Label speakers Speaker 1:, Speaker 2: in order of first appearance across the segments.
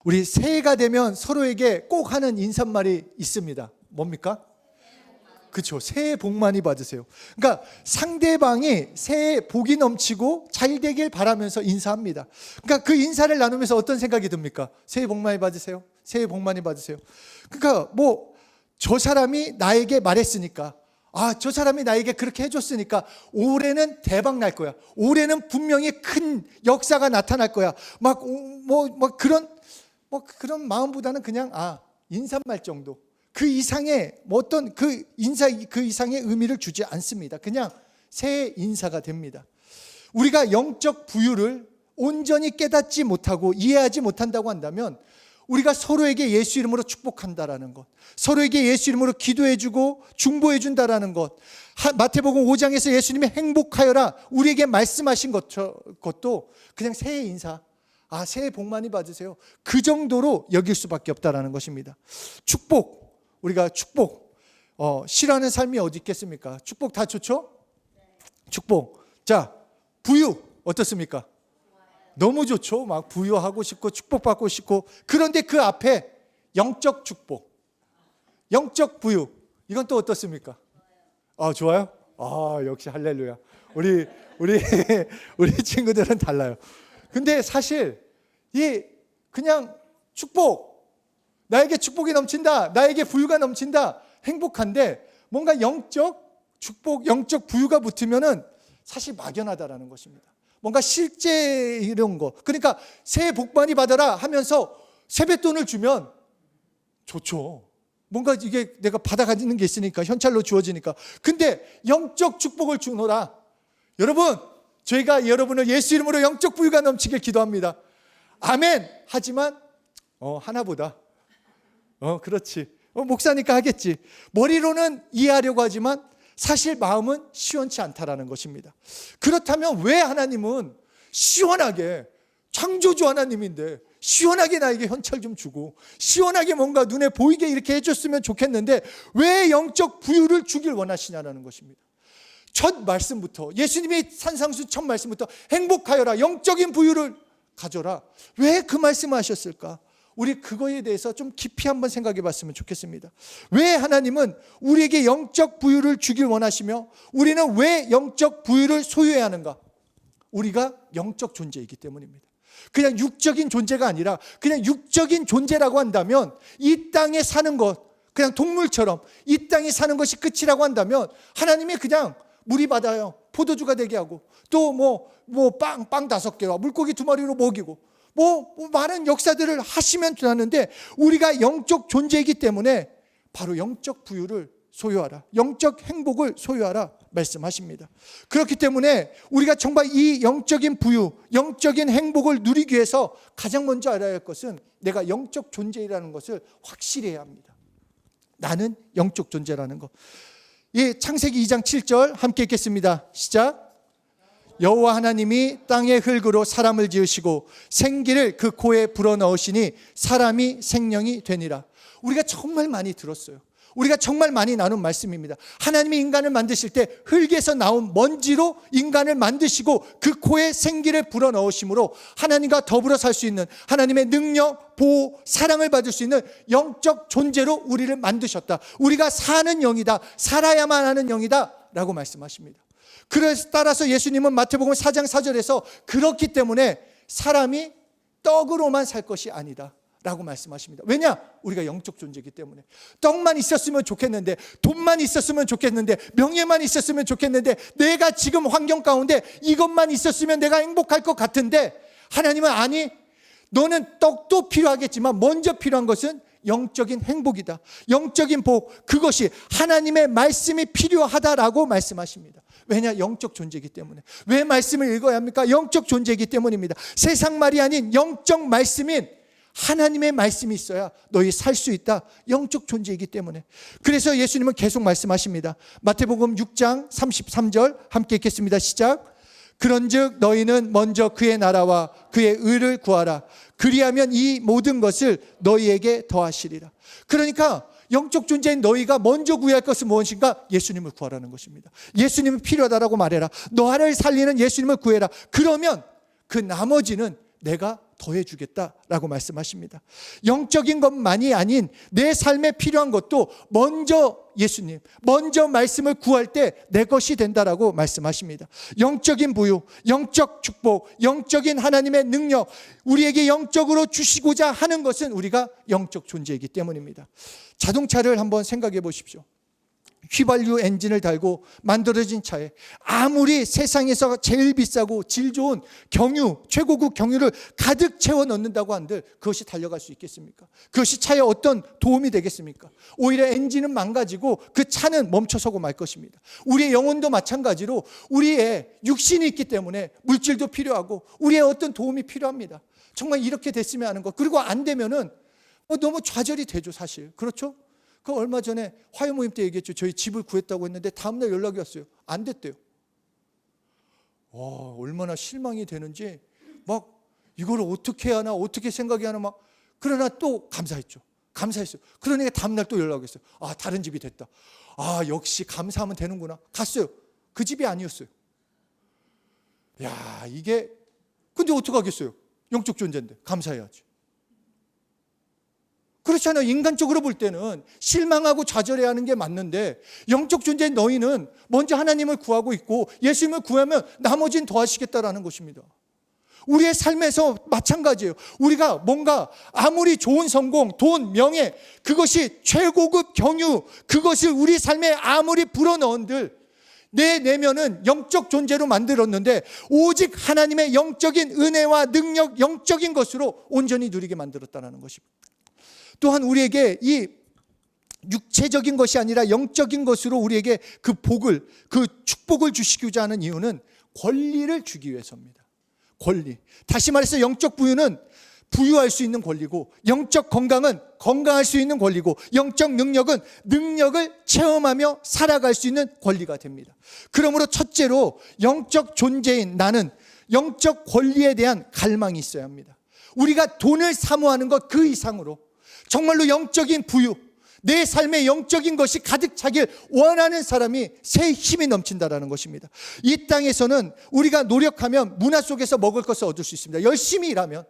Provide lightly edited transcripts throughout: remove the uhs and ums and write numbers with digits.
Speaker 1: 우리 새해가 되면 서로에게 꼭 하는 인사말이 있습니다. 뭡니까? 그렇죠. 새해 복 많이 받으세요. 그러니까 상대방이 새해 복이 넘치고 잘 되길 바라면서 인사합니다. 그러니까 그 인사를 나누면서 어떤 생각이 듭니까? 새해 복 많이 받으세요. 새해 복 많이 받으세요. 그러니까 저 사람이 나에게 말했으니까, 저 사람이 나에게 그렇게 해줬으니까 올해는 대박 날 거야. 올해는 분명히 큰 역사가 나타날 거야. 그런 마음보다는 그냥 인사말 정도. 그 이상의 어떤 그 이상의 의미를 주지 않습니다. 그냥 새해 인사가 됩니다. 우리가 영적 부유를 온전히 깨닫지 못하고 이해하지 못한다고 한다면 우리가 서로에게 예수 이름으로 축복한다라는 것, 서로에게 예수 이름으로 기도해주고 중보해준다라는 것, 마태복음 5장에서 예수님이 행복하여라 우리에게 말씀하신 것도 그냥 새해 인사, 새해 복 많이 받으세요, 그 정도로 여길 수밖에 없다라는 것입니다. 우리가 축복 싫어하는 삶이 어디 있겠습니까? 축복 다 좋죠? 축복. 자, 부유 어떻습니까? 너무 좋죠. 막 부유하고 싶고 축복받고 싶고. 그런데 그 앞에 영적 축복, 영적 부유, 이건 또 어떻습니까? 좋아요? 역시 할렐루야. 우리 친구들은 달라요. 근데 사실 그냥 축복, 나에게 축복이 넘친다, 나에게 부유가 넘친다, 행복한데 뭔가 영적 축복, 영적 부유가 붙으면은 사실 막연하다라는 것입니다. 뭔가 실제 이런 거. 그러니까 새해 복 많이 받아라 하면서 세뱃돈을 주면 좋죠. 뭔가 이게 내가 받아가지는 게 있으니까, 현찰로 주어지니까. 근데 영적 축복을 주노라. 여러분, 저희가 여러분을 예수 이름으로 영적 부유가 넘치길 기도합니다. 아멘. 하지만 하나보다 그렇지, 목사니까 하겠지, 머리로는 이해하려고 하지만 사실 마음은 시원치 않다라는 것입니다. 그렇다면 왜 하나님은 시원하게, 창조주 하나님인데 시원하게 나에게 현찰 좀 주고 시원하게 뭔가 눈에 보이게 이렇게 해줬으면 좋겠는데 왜 영적 부유를 주길 원하시냐라는 것입니다. 첫 말씀부터, 예수님이 산상수 첫 말씀부터 행복하여라, 영적인 부유를 가져라, 왜 그 말씀을 하셨을까? 우리 그거에 대해서 좀 깊이 한번 생각해 봤으면 좋겠습니다. 왜 하나님은 우리에게 영적 부유를 주길 원하시며 우리는 왜 영적 부유를 소유해야 하는가? 우리가 영적 존재이기 때문입니다. 그냥 육적인 존재가 아니라, 그냥 육적인 존재라고 한다면 이 땅에 사는 것, 그냥 동물처럼 이 땅에 사는 것이 끝이라고 한다면 하나님이 그냥 물이 받아요, 포도주가 되게 하고, 또 빵 5개와 물고기 2마리로 먹이고 많은 역사들을 하시면 되는데, 우리가 영적 존재이기 때문에 바로 영적 부유를 소유하라, 영적 행복을 소유하라 말씀하십니다. 그렇기 때문에 우리가 정말 이 영적인 부유, 영적인 행복을 누리기 위해서 가장 먼저 알아야 할 것은 내가 영적 존재라는 것을 확실히 해야 합니다. 나는 영적 존재라는 것. 창세기 2장 7절 함께 읽겠습니다. 시작. 여호와 하나님이 땅의 흙으로 사람을 지으시고 생기를 그 코에 불어넣으시니 사람이 생명이 되니라. 우리가 정말 많이 들었어요. 우리가 정말 많이 나눈 말씀입니다. 하나님이 인간을 만드실 때 흙에서 나온 먼지로 인간을 만드시고 그 코에 생기를 불어넣으심으로 하나님과 더불어 살 수 있는, 하나님의 능력, 보호, 사랑을 받을 수 있는 영적 존재로 우리를 만드셨다. 우리가 사는 영이다, 살아야만 하는 영이다 라고 말씀하십니다. 그래서 따라서 예수님은 마태복음 4장 4절에서 그렇기 때문에 사람이 떡으로만 살 것이 아니다 라고 말씀하십니다. 왜냐? 우리가 영적 존재이기 때문에. 떡만 있었으면 좋겠는데, 돈만 있었으면 좋겠는데, 명예만 있었으면 좋겠는데, 내가 지금 환경 가운데 이것만 있었으면 내가 행복할 것 같은데, 하나님은 아니, 너는 떡도 필요하겠지만 먼저 필요한 것은 영적인 행복이다, 영적인 복, 그것이 하나님의 말씀이 필요하다라고 말씀하십니다. 왜냐? 영적 존재이기 때문에. 왜 말씀을 읽어야 합니까? 영적 존재이기 때문입니다. 세상 말이 아닌 영적 말씀인 하나님의 말씀이 있어야 너희 살 수 있다. 영적 존재이기 때문에. 그래서 예수님은 계속 말씀하십니다. 마태복음 6장 33절 함께 읽겠습니다. 시작. 그런즉 너희는 먼저 그의 나라와 그의 의를 구하라. 그리하면 이 모든 것을 너희에게 더하시리라. 그러니까 영적 존재인 너희가 먼저 구해야 할 것은 무엇인가? 예수님을 구하라는 것입니다. 예수님은 필요하다라고 말해라. 너를 살리는 예수님을 구해라. 그러면 그 나머지는 내가 더해주겠다라고 말씀하십니다. 영적인 것만이 아닌 내 삶에 필요한 것도 먼저 예수님, 먼저 말씀을 구할 때 내 것이 된다라고 말씀하십니다. 영적인 부유, 영적 축복, 영적인 하나님의 능력, 우리에게 영적으로 주시고자 하는 것은 우리가 영적 존재이기 때문입니다. 자동차를 한번 생각해 보십시오. 휘발유 엔진을 달고 만들어진 차에 아무리 세상에서 제일 비싸고 질 좋은 경유, 최고급 경유를 가득 채워 넣는다고 한들 그것이 달려갈 수 있겠습니까? 그것이 차에 어떤 도움이 되겠습니까? 오히려 엔진은 망가지고 그 차는 멈춰서고 말 것입니다. 우리의 영혼도 마찬가지로 우리의 육신이 있기 때문에 물질도 필요하고 우리의 어떤 도움이 필요합니다. 정말 이렇게 됐으면 하는 것. 그리고 안 되면은 너무 좌절이 되죠, 사실. 그렇죠? 그 얼마 전에 화요 모임 때 얘기했죠. 저희 집을 구했다고 했는데 다음날 연락이 왔어요. 안 됐대요. 얼마나 실망이 되는지 막 이걸 어떻게 해야 하나, 어떻게 생각해야 하나 막. 그러나 또 감사했죠. 감사했어요. 그러니까 다음날 또 연락이 왔어요. 다른 집이 됐다. 역시 감사하면 되는구나. 갔어요. 그 집이 아니었어요. 이게 근데 어떡하겠어요? 영적 존재인데 감사해야지. 그렇잖아요. 인간적으로 볼 때는 실망하고 좌절해야 하는 게 맞는데 영적 존재인 너희는 먼저 하나님을 구하고 있고 예수님을 구하면 나머지는 더하시겠다라는 것입니다. 우리의 삶에서 마찬가지예요. 우리가 뭔가 아무리 좋은 성공, 돈, 명예, 그것이 최고급 경유, 그것을 우리 삶에 아무리 불어넣은들 내 내면은 영적 존재로 만들었는데 오직 하나님의 영적인 은혜와 능력, 영적인 것으로 온전히 누리게 만들었다는 것입니다. 또한 우리에게 이 육체적인 것이 아니라 영적인 것으로 우리에게 그 복을, 그 축복을 주시고자 하는 이유는 권리를 주기 위해서입니다. 권리. 다시 말해서 영적 부유는 부유할 수 있는 권리고, 영적 건강은 건강할 수 있는 권리고, 영적 능력은 능력을 체험하며 살아갈 수 있는 권리가 됩니다. 그러므로 첫째로 영적 존재인 나는 영적 권리에 대한 갈망이 있어야 합니다. 우리가 돈을 사모하는 것 그 이상으로 정말로 영적인 부유, 내 삶에 영적인 것이 가득 차길 원하는 사람이 새 힘이 넘친다라는 것입니다. 이 땅에서는 우리가 노력하면 문화 속에서 먹을 것을 얻을 수 있습니다. 열심히 일하면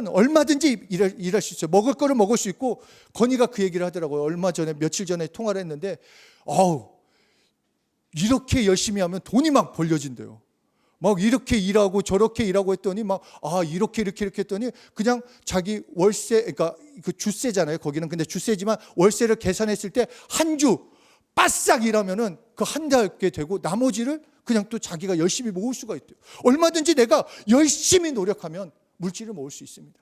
Speaker 1: 얼마든지 일할 수 있어요. 먹을 거를 먹을 수 있고, 건이가 그 얘기를 하더라고요. 며칠 전에 통화를 했는데 이렇게 열심히 하면 돈이 막 벌려진대요. 막 이렇게 일하고 저렇게 일하고 했더니 이렇게 했더니 그냥 자기 월세, 그러니까 그 주세잖아요. 거기는 근데 주세지만 월세를 계산했을 때 한 주 바싹 일하면은 그 한 달게 되고 나머지를 그냥 또 자기가 열심히 모을 수가 있대요. 얼마든지 내가 열심히 노력하면 물질을 모을 수 있습니다.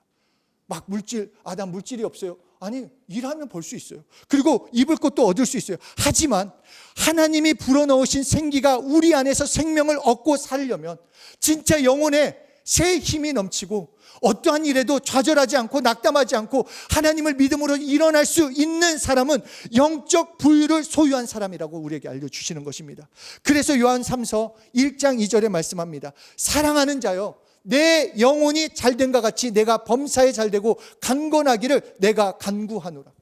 Speaker 1: 난 물질이 없어요. 아니, 일하면 벌 수 있어요. 그리고 입을 것도 얻을 수 있어요. 하지만 하나님이 불어넣으신 생기가 우리 안에서 생명을 얻고 살려면 진짜 영혼에 새 힘이 넘치고 어떠한 일에도 좌절하지 않고 낙담하지 않고 하나님을 믿음으로 일어날 수 있는 사람은 영적 부유를 소유한 사람이라고 우리에게 알려주시는 것입니다. 그래서 요한 3서 1장 2절에 말씀합니다. 사랑하는 자여, 내 영혼이 잘된과 같이 내가 범사에 잘되고 강건하기를 내가 간구하노라.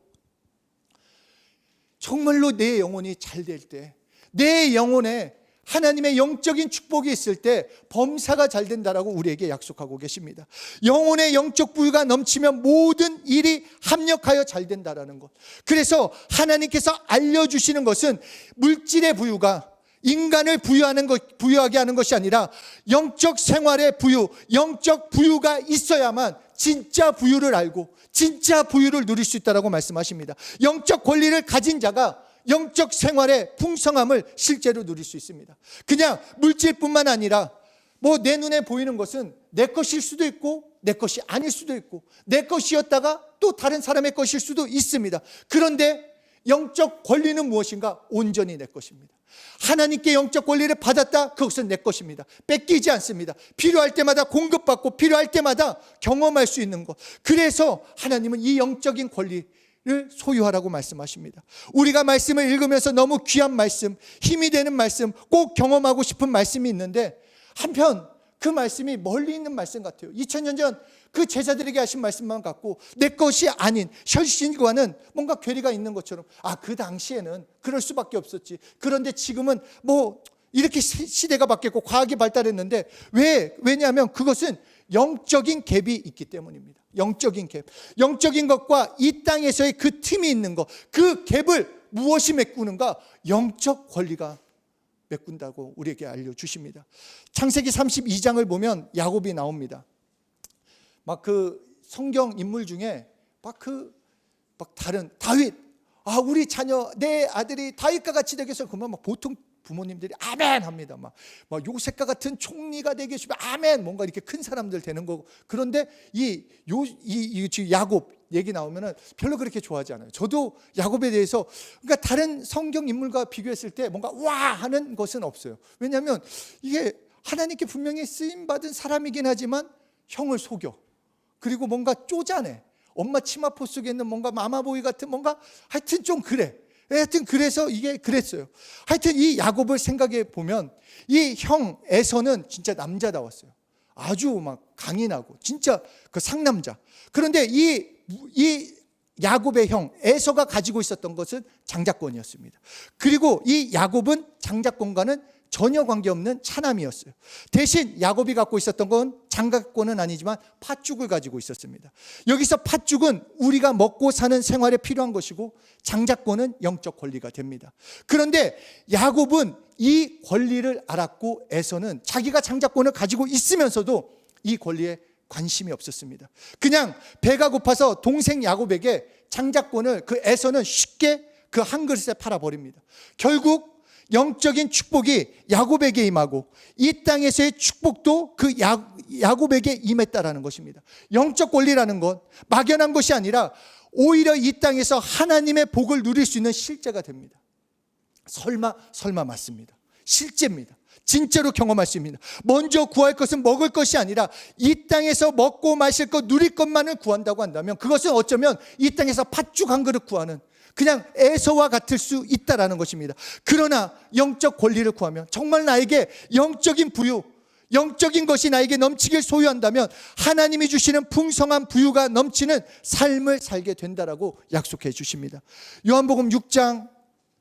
Speaker 1: 정말로 내 영혼이 잘될 때, 내 영혼에 하나님의 영적인 축복이 있을 때 범사가 잘 된다라고 우리에게 약속하고 계십니다. 영혼의 영적 부유가 넘치면 모든 일이 합력하여 잘 된다라는 것. 그래서 하나님께서 알려주시는 것은 물질의 부유가 인간을 부유하게 하는 것이 아니라 영적 생활의 부유, 영적 부유가 있어야만 진짜 부유를 알고 진짜 부유를 누릴 수 있다라고 말씀하십니다. 영적 권리를 가진 자가 영적 생활의 풍성함을 실제로 누릴 수 있습니다. 그냥 물질뿐만 아니라 내 눈에 보이는 것은 내 것일 수도 있고 내 것이 아닐 수도 있고 내 것이었다가 또 다른 사람의 것일 수도 있습니다. 그런데 영적 권리는 무엇인가? 온전히 내 것입니다. 하나님께 영적 권리를 받았다, 그것은 내 것입니다. 뺏기지 않습니다. 필요할 때마다 공급받고 필요할 때마다 경험할 수 있는 것. 그래서 하나님은 이 영적인 권리를 소유하라고 말씀하십니다. 우리가 말씀을 읽으면서 너무 귀한 말씀, 힘이 되는 말씀, 꼭 경험하고 싶은 말씀이 있는데 한편 그 말씀이 멀리 있는 말씀 같아요. 2000년 전 그 제자들에게 하신 말씀만 갖고 내 것이 아닌 혈신과는 뭔가 괴리가 있는 것처럼 그 당시에는 그럴 수밖에 없었지. 그런데 지금은 이렇게 시대가 바뀌었고 과학이 발달했는데 왜냐하면 그것은 영적인 갭이 있기 때문입니다. 영적인 갭. 영적인 것과 이 땅에서의 그 틈이 있는 것, 그 갭을 무엇이 메꾸는가? 영적 권리가 메꾼다고 우리에게 알려주십니다. 창세기 32장을 보면 야곱이 나옵니다. 막 그 성경 인물 중에 막 다른 다윗, 우리 자녀, 내 아들이 다윗과 같이 되겠어. 그러면 막 보통 부모님들이 아멘 합니다. 막 요셉과 같은 총리가 되게 싶으면 아멘, 뭔가 이렇게 큰 사람들 되는 거고. 그런데 지금 야곱 얘기 나오면은 별로 그렇게 좋아하지 않아요. 저도 야곱에 대해서, 그러니까 다른 성경 인물과 비교했을 때 뭔가 와 하는 것은 없어요. 왜냐하면 이게 하나님께 분명히 쓰임 받은 사람이긴 하지만 형을 속여. 그리고 뭔가 쪼잔해. 엄마 치마포 속에 있는 뭔가 마마보이 같은 뭔가, 하여튼 좀 그래. 하여튼 그래서 이게 그랬어요. 하여튼 이 야곱을 생각해 보면 이 형 에서는 진짜 남자다웠어요. 아주 막 강인하고 진짜 그 상남자. 그런데 이 야곱의 형 에서가 가지고 있었던 것은 장자권이었습니다. 그리고 이 야곱은 장자권과는 전혀 관계없는 차남이었어요. 대신 야곱이 갖고 있었던 건 장자권은 아니지만 팥죽을 가지고 있었습니다. 여기서 팥죽은 우리가 먹고 사는 생활에 필요한 것이고 장자권은 영적 권리가 됩니다. 그런데 야곱은 이 권리를 알았고 에서는 자기가 장자권을 가지고 있으면서도 이 권리에 관심이 없었습니다. 그냥 배가 고파서 동생 야곱에게 장자권을 그 에서는 쉽게 그 한 그릇에 팔아버립니다. 결국 영적인 축복이 야곱에게 임하고 이 땅에서의 축복도 그 야곱에게 임했다라는 것입니다. 영적 권리라는 건 막연한 것이 아니라 오히려 이 땅에서 하나님의 복을 누릴 수 있는 실제가 됩니다. 설마 맞습니다. 실제입니다. 진짜로 경험할 수 있습니다. 먼저 구할 것은 먹을 것이 아니라 이 땅에서 먹고 마실 것, 누릴 것만을 구한다고 한다면 그것은 어쩌면 이 땅에서 팥죽 한 그릇 구하는 그냥 에서와 같을 수 있다라는 것입니다. 그러나 영적 권리를 구하면 정말 나에게 영적인 부유, 영적인 것이 나에게 넘치길 소유한다면 하나님이 주시는 풍성한 부유가 넘치는 삶을 살게 된다라고 약속해 주십니다. 요한복음 6장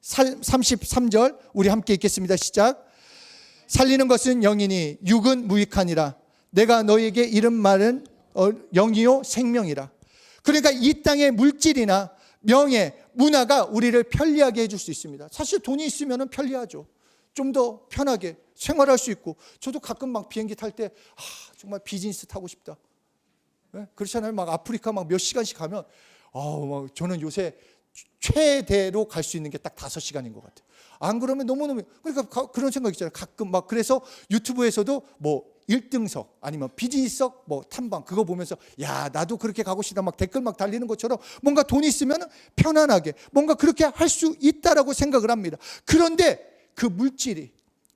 Speaker 1: 33절 우리 함께 읽겠습니다. 시작. 살리는 것은 영이니 육은 무익하니라. 내가 너에게 이른 말은 영이요 생명이라. 그러니까 이 땅의 물질이나 명예, 문화가 우리를 편리하게 해줄 수 있습니다. 사실 돈이 있으면 편리하죠. 좀 더 편하게 생활할 수 있고, 저도 가끔 막 비행기 탈 때 정말 비즈니스 타고 싶다. 네? 그렇잖아요. 막 아프리카 막 몇 시간씩 가면 막 저는 요새 최대로 갈 수 있는 게 딱 5시간인 것 같아요. 안 그러면 너무너무, 그러니까 그런 생각 있잖아요. 가끔 막 그래서 유튜브에서도 뭐 1등석 아니면 비즈니스석 뭐 탐방 그거 보면서 야 나도 그렇게 가고 싶다 막 댓글 막 달리는 것처럼 뭔가 돈이 있으면 편안하게 뭔가 그렇게 할 수 있다라고 생각을 합니다. 그런데 그 물질이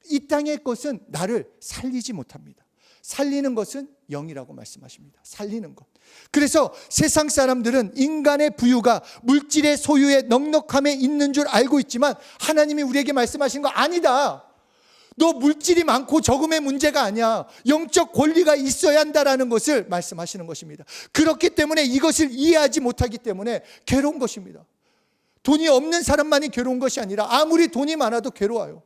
Speaker 1: 이 땅의 것은 나를 살리지 못합니다. 살리는 것은 영이라고 말씀하십니다. 살리는 것. 그래서 세상 사람들은 인간의 부유가 물질의 소유의 넉넉함에 있는 줄 알고 있지만 하나님이 우리에게 말씀하신 거 아니다. 너 물질이 많고 적음의 문제가 아니야. 영적 권리가 있어야 한다라는 것을 말씀하시는 것입니다. 그렇기 때문에 이것을 이해하지 못하기 때문에 괴로운 것입니다. 돈이 없는 사람만이 괴로운 것이 아니라 아무리 돈이 많아도 괴로워요.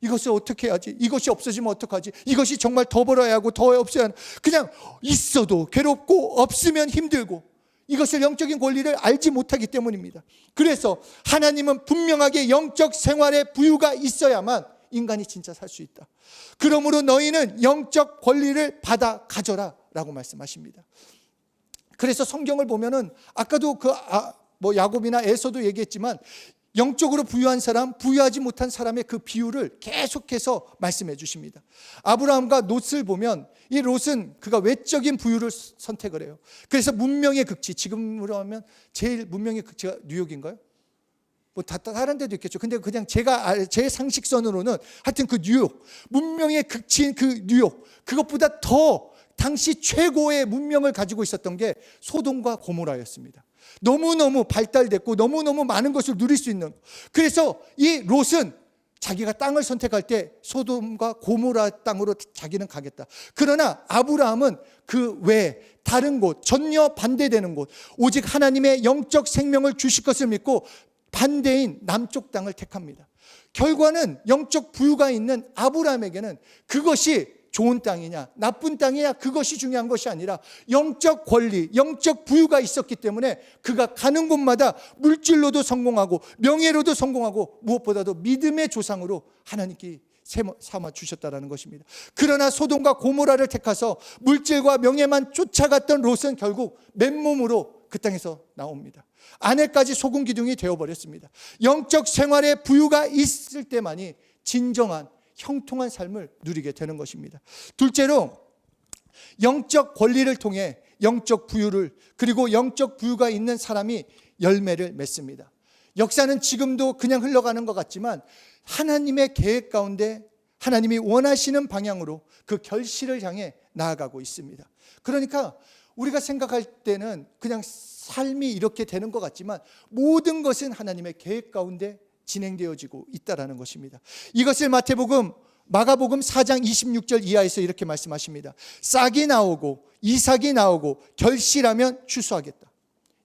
Speaker 1: 이것을 어떻게 해야지? 이것이 없어지면 어떡하지? 이것이 정말 더 벌어야 하고 더 없어야 하는, 그냥 있어도 괴롭고 없으면 힘들고 이것을 영적인 권리를 알지 못하기 때문입니다. 그래서 하나님은 분명하게 영적 생활에 부유가 있어야만 인간이 진짜 살 수 있다. 그러므로 너희는 영적 권리를 받아 가져라 라고 말씀하십니다. 그래서 성경을 보면은 아까도 야곱이나 에서도 얘기했지만 영적으로 부유한 사람, 부유하지 못한 사람의 그 비율을 계속해서 말씀해 주십니다. 아브라함과 롯을 보면 이 롯은 그가 외적인 부유를 선택을 해요. 그래서 문명의 극치, 지금으로 하면 제일 문명의 극치가 뉴욕인가요? 뭐 다른 데도 있겠죠. 근데 그냥 제 상식선으로는 하여튼 그 뉴욕, 문명의 극치인 그 뉴욕, 그것보다 더 당시 최고의 문명을 가지고 있었던 게 소돔과 고모라였습니다. 너무너무 발달됐고 너무너무 많은 것을 누릴 수 있는. 그래서 이 롯은 자기가 땅을 선택할 때 소돔과 고모라 땅으로 자기는 가겠다. 그러나 아브라함은 그 외에 다른 곳, 전혀 반대되는 곳, 오직 하나님의 영적 생명을 주실 것을 믿고 반대인 남쪽 땅을 택합니다. 결과는 영적 부유가 있는 아브라함에게는 그것이 좋은 땅이냐 나쁜 땅이냐 그것이 중요한 것이 아니라 영적 권리, 영적 부유가 있었기 때문에 그가 가는 곳마다 물질로도 성공하고 명예로도 성공하고 무엇보다도 믿음의 조상으로 하나님께 삼아 주셨다는 것입니다. 그러나 소돔과 고모라를 택해서 물질과 명예만 쫓아갔던 롯은 결국 맨몸으로 그 땅에서 나옵니다. 아내까지 소금 기둥이 되어버렸습니다. 영적 생활에 부유가 있을 때만이 진정한 형통한 삶을 누리게 되는 것입니다. 둘째로 영적 권리를 통해 영적 부유를, 그리고 영적 부유가 있는 사람이 열매를 맺습니다. 역사는 지금도 그냥 흘러가는 것 같지만 하나님의 계획 가운데 하나님이 원하시는 방향으로 그 결실을 향해 나아가고 있습니다. 그러니까 우리가 생각할 때는 그냥 삶이 이렇게 되는 것 같지만 모든 것은 하나님의 계획 가운데 진행되어지고 있다는 것입니다. 이것을 마가복음 4장 26절 이하에서 이렇게 말씀하십니다. 싹이 나오고 이삭이 나오고 결실하면 추수하겠다.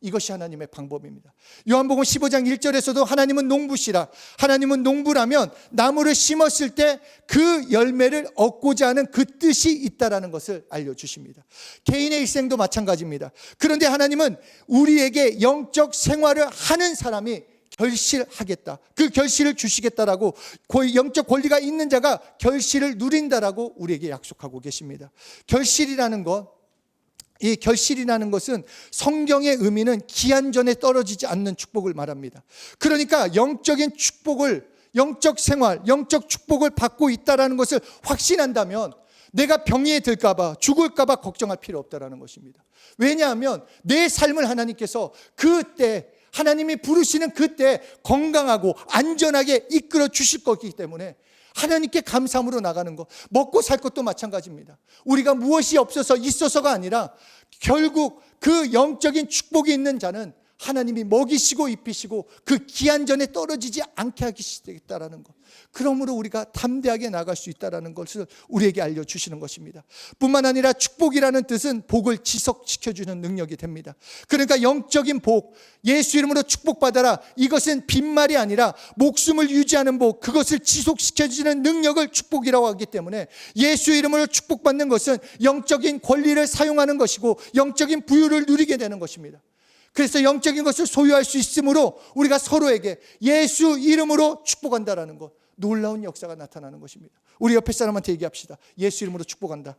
Speaker 1: 이것이 하나님의 방법입니다. 요한복음 15장 1절에서도 하나님은 농부시라, 하나님은 농부라면 나무를 심었을 때 그 열매를 얻고자 하는 그 뜻이 있다는 것을 알려주십니다. 개인의 일생도 마찬가지입니다. 그런데 하나님은 우리에게 영적 생활을 하는 사람이 결실하겠다, 그 결실을 주시겠다라고, 영적 권리가 있는 자가 결실을 누린다라고 우리에게 약속하고 계십니다. 이 결실이라는 것은 성경의 의미는 기한 전에 떨어지지 않는 축복을 말합니다. 그러니까 영적인 축복을, 영적 생활, 영적 축복을 받고 있다는 것을 확신한다면 내가 병에 들까 봐, 죽을까 봐 걱정할 필요 없다는 것입니다. 왜냐하면 내 삶을 하나님께서 그때, 하나님이 부르시는 그때 건강하고 안전하게 이끌어 주실 거기 때문에 하나님께 감사함으로 나가는 것, 먹고 살 것도 마찬가지입니다. 우리가 무엇이 없어서 있어서가 아니라 결국 그 영적인 축복이 있는 자는 하나님이 먹이시고 입히시고 그 기한 전에 떨어지지 않게 하시겠다라는 것, 그러므로 우리가 담대하게 나갈 수 있다는 것을 우리에게 알려주시는 것입니다. 뿐만 아니라 축복이라는 뜻은 복을 지속시켜주는 능력이 됩니다. 그러니까 영적인 복, 예수 이름으로 축복받아라, 이것은 빈말이 아니라 목숨을 유지하는 복, 그것을 지속시켜주는 능력을 축복이라고 하기 때문에 예수 이름으로 축복받는 것은 영적인 권리를 사용하는 것이고 영적인 부유를 누리게 되는 것입니다. 그래서 영적인 것을 소유할 수 있으므로 우리가 서로에게 예수 이름으로 축복한다라는 것, 놀라운 역사가 나타나는 것입니다. 우리 옆에 사람한테 얘기합시다. 예수 이름으로 축복한다.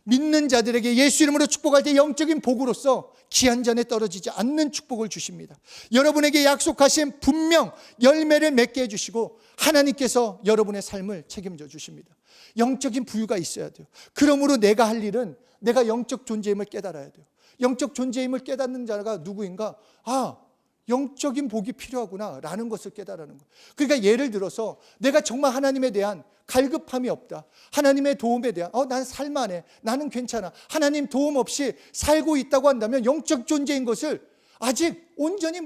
Speaker 1: 믿는 자들에게 예수 이름으로 축복할 때 영적인 복으로서 기한 전에 떨어지지 않는 축복을 주십니다. 여러분에게 약속하신 분명 열매를 맺게 해주시고 하나님께서 여러분의 삶을 책임져 주십니다. 영적인 부유가 있어야 돼요. 그러므로 내가 할 일은 내가 영적 존재임을 깨달아야 돼요. 영적 존재임을 깨닫는 자가 누구인가? 영적인 복이 필요하구나 라는 것을 깨달는 것. 그러니까 예를 들어서 내가 정말 하나님에 대한 갈급함이 없다, 하나님의 도움에 대한 난 살만해, 나는 괜찮아, 하나님 도움 없이 살고 있다고 한다면 영적 존재인 것을 아직 온전히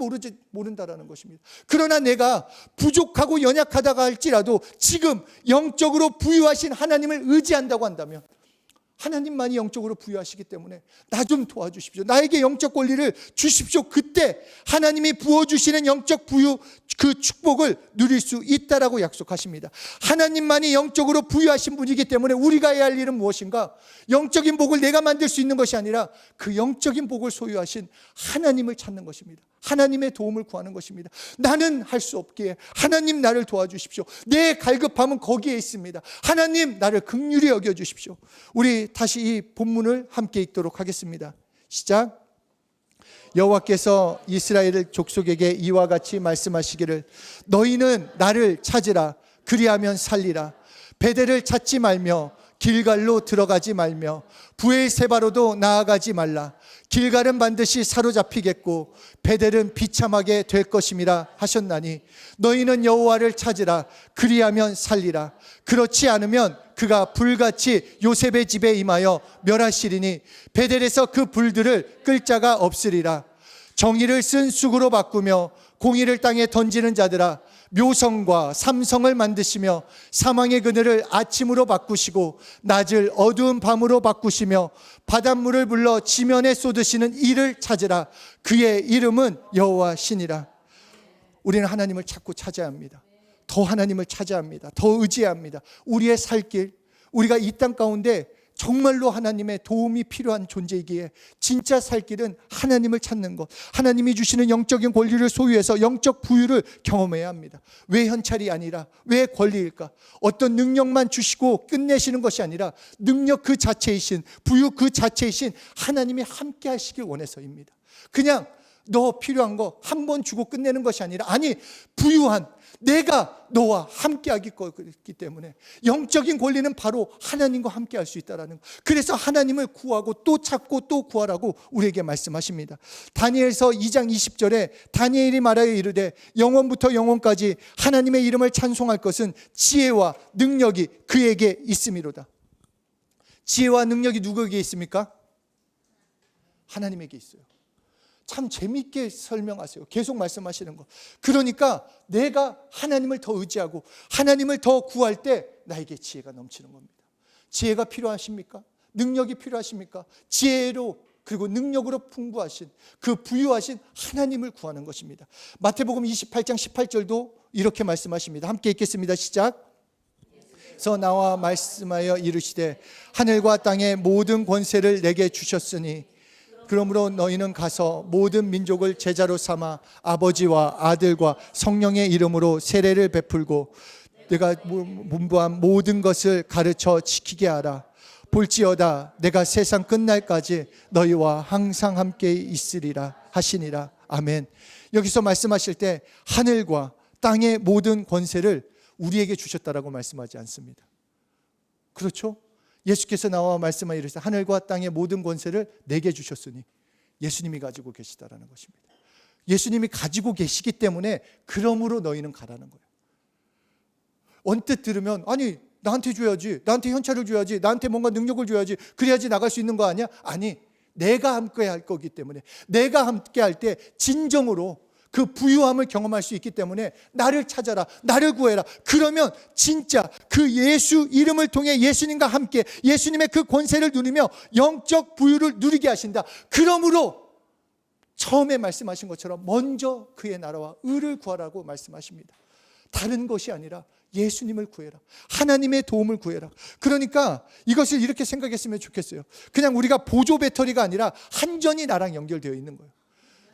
Speaker 1: 모른다라는 것입니다. 그러나 내가 부족하고 연약하다가 할지라도 지금 영적으로 부유하신 하나님을 의지한다고 한다면 하나님만이 영적으로 부유하시기 때문에 나 좀 도와주십시오, 나에게 영적 권리를 주십시오. 그때 하나님이 부어주시는 영적 부유, 그 축복을 누릴 수 있다라고 약속하십니다. 하나님만이 영적으로 부유하신 분이기 때문에 우리가 해야 할 일은 무엇인가? 영적인 복을 내가 만들 수 있는 것이 아니라 그 영적인 복을 소유하신 하나님을 찾는 것입니다. 하나님의 도움을 구하는 것입니다. 나는 할 수 없기에 하나님 나를 도와주십시오. 내 갈급함은 거기에 있습니다. 하나님 나를 긍휼히 여겨주십시오. 우리 다시 이 본문을 함께 읽도록 하겠습니다. 시작. 여호와께서 이스라엘 족속에게 이와 같이 말씀하시기를 너희는 나를 찾으라, 그리하면 살리라. 베델을 찾지 말며 길갈로 들어가지 말며 브엘세바로도 나아가지 말라. 길갈은 반드시 사로잡히겠고 베델은 비참하게 될 것임이라 하셨나니 너희는 여호와를 찾으라, 그리하면 살리라. 그렇지 않으면 그가 불같이 요셉의 집에 임하여 멸하시리니 베델에서 그 불들을 끌 자가 없으리라. 정의를 쓴 쑥으로 바꾸며 공의를 땅에 던지는 자들아, 묘성과 삼성을 만드시며 사망의 그늘을 아침으로 바꾸시고 낮을 어두운 밤으로 바꾸시며 바닷물을 불러 지면에 쏟으시는 이를 찾으라. 그의 이름은 여호와시니라. 우리는 하나님을 찾고 찾아야 합니다. 더 하나님을 찾아야 합니다. 더 의지해야 합니다. 우리의 살 길, 우리가 이 땅 가운데 정말로 하나님의 도움이 필요한 존재이기에 진짜 살 길은 하나님을 찾는 것, 하나님이 주시는 영적인 권리를 소유해서 영적 부유를 경험해야 합니다. 왜 현찰이 아니라 왜 권리일까? 어떤 능력만 주시고 끝내시는 것이 아니라 능력 그 자체이신, 부유 그 자체이신 하나님이 함께 하시길 원해서입니다. 그냥 너 필요한 거 한 번 주고 끝내는 것이 아니라, 아니, 부유한 내가 너와 함께 하기 때문에 영적인 권리는 바로 하나님과 함께 할 수 있다는 것. 그래서 하나님을 구하고 또 찾고 또 구하라고 우리에게 말씀하십니다. 다니엘서 2장 20절에 다니엘이 말하여 이르되 영원부터 영원까지 하나님의 이름을 찬송할 것은 지혜와 능력이 그에게 있음이로다. 지혜와 능력이 누구에게 있습니까? 하나님에게 있어요. 참 재미있게 설명하세요. 계속 말씀하시는 거. 그러니까 내가 하나님을 더 의지하고 하나님을 더 구할 때 나에게 지혜가 넘치는 겁니다. 지혜가 필요하십니까? 능력이 필요하십니까? 지혜로 그리고 능력으로 풍부하신 그 부유하신 하나님을 구하는 것입니다. 마태복음 28장 18절도 이렇게 말씀하십니다. 함께 읽겠습니다. 시작. 서 나와 말씀하여 이르시되 하늘과 땅의 모든 권세를 내게 주셨으니 그러므로 너희는 가서 모든 민족을 제자로 삼아 아버지와 아들과 성령의 이름으로 세례를 베풀고 내가 분부한 모든 것을 가르쳐 지키게 하라. 볼지어다 내가 세상 끝날까지 너희와 항상 함께 있으리라 하시니라. 아멘. 여기서 말씀하실 때 하늘과 땅의 모든 권세를 우리에게 주셨다라고 말씀하지 않습니다. 그렇죠? 예수께서 나와 말씀하여 이르시되 하늘과 땅의 모든 권세를 내게 주셨으니 예수님이 가지고 계시다라는 것입니다. 예수님이 가지고 계시기 때문에 그러므로 너희는 가라는 거예요. 언뜻 들으면 아니 나한테 줘야지, 나한테 현찰을 줘야지, 나한테 뭔가 능력을 줘야지, 그래야지 나갈 수 있는 거 아니야? 아니, 내가 함께 할 거기 때문에, 내가 함께 할 때 진정으로 그 부유함을 경험할 수 있기 때문에 나를 찾아라, 나를 구해라. 그러면 진짜 그 예수 이름을 통해 예수님과 함께 예수님의 그 권세를 누리며 영적 부유를 누리게 하신다. 그러므로 처음에 말씀하신 것처럼 먼저 그의 나라와 의를 구하라고 말씀하십니다. 다른 것이 아니라 예수님을 구해라, 하나님의 도움을 구해라. 그러니까 이것을 이렇게 생각했으면 좋겠어요. 그냥 우리가 보조 배터리가 아니라 한전이 나랑 연결되어 있는 거예요.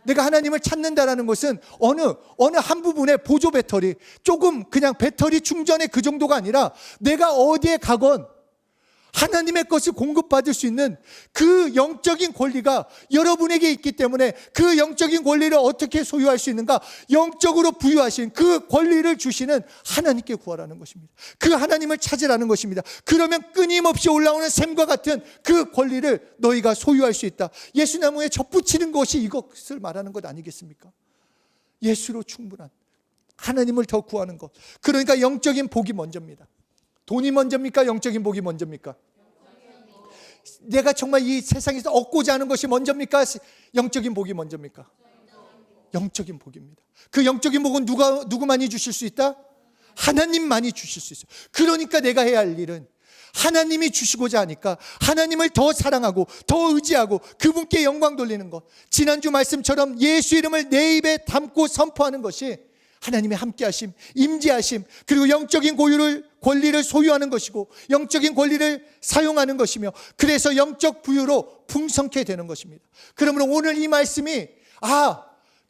Speaker 1: 내가 하나님을 찾는다라는 것은 어느 한 부분의 보조 배터리, 조금 그냥 배터리 충전의 그 정도가 아니라 내가 어디에 가건 하나님의 것을 공급받을 수 있는 그 영적인 권리가 여러분에게 있기 때문에 그 영적인 권리를 어떻게 소유할 수 있는가? 영적으로 부유하신 그 권리를 주시는 하나님께 구하라는 것입니다. 그 하나님을 찾으라는 것입니다. 그러면 끊임없이 올라오는 샘과 같은 그 권리를 너희가 소유할 수 있다. 예수나무에 접붙이는 것이 이것을 말하는 것 아니겠습니까? 예수로 충분한 하나님을 더 구하는 것. 그러니까 영적인 복이 먼저입니다. 돈이 먼저입니까? 영적인 복이 먼저입니까? 내가 정말 이 세상에서 얻고자 하는 것이 먼저입니까? 영적인 복이 먼저입니까? 영적인 복입니다. 그 영적인 복은 누구만이 주실 수 있다? 하나님만이 주실 수 있어요. 그러니까 내가 해야 할 일은 하나님이 주시고자 하니까 하나님을 더 사랑하고 더 의지하고 그분께 영광 돌리는 것. 지난주 말씀처럼 예수 이름을 내 입에 담고 선포하는 것이 하나님의 함께하심, 임재하심, 그리고 영적인 권리를 소유하는 것이고 영적인 권리를 사용하는 것이며 그래서 영적 부유로 풍성케 되는 것입니다. 그러므로 오늘 이 말씀이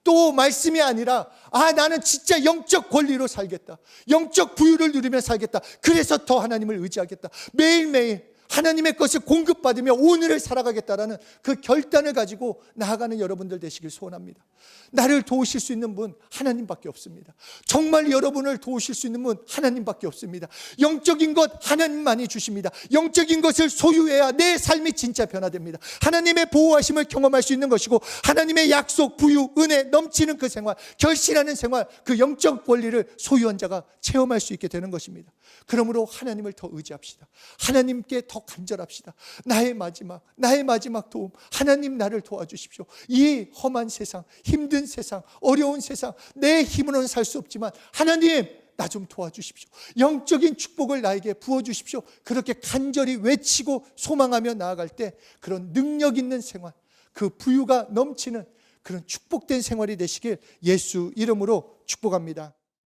Speaker 1: 또 말씀이 아니라 나는 진짜 영적 권리로 살겠다, 영적 부유를 누리며 살겠다, 그래서 더 하나님을 의지하겠다, 매일매일 하나님의 것을 공급받으며 오늘을 살아가겠다라는 그 결단을 가지고 나아가는 여러분들 되시길 소원합니다. 나를 도우실 수 있는 분 하나님밖에 없습니다. 정말 여러분을 도우실 수 있는 분 하나님밖에 없습니다. 영적인 것 하나님만이 주십니다. 영적인 것을 소유해야 내 삶이 진짜 변화됩니다. 하나님의 보호하심을 경험할 수 있는 것이고 하나님의 약속, 부유, 은혜 넘치는 그 생활, 결실하는 생활, 그 영적 권리를 소유한 자가 체험할 수 있게 되는 것입니다. 그러므로 하나님을 더 의지합시다. 하나님께 더 간절합시다. 나의 마지막 도움, 하나님 나를 도와주십시오. 이 험한 세상, 힘든 세상, 어려운 세상, 내 힘으로는 살 수 없지만 하나님 나 좀 도와주십시오. 영적인 축복을 나에게 부어주십시오. 그렇게 간절히 외치고 소망하며 나아갈 때 그런 능력 있는 생활, 그 부유가 넘치는 그런 축복된 생활이 되시길 예수 이름으로 축복합니다.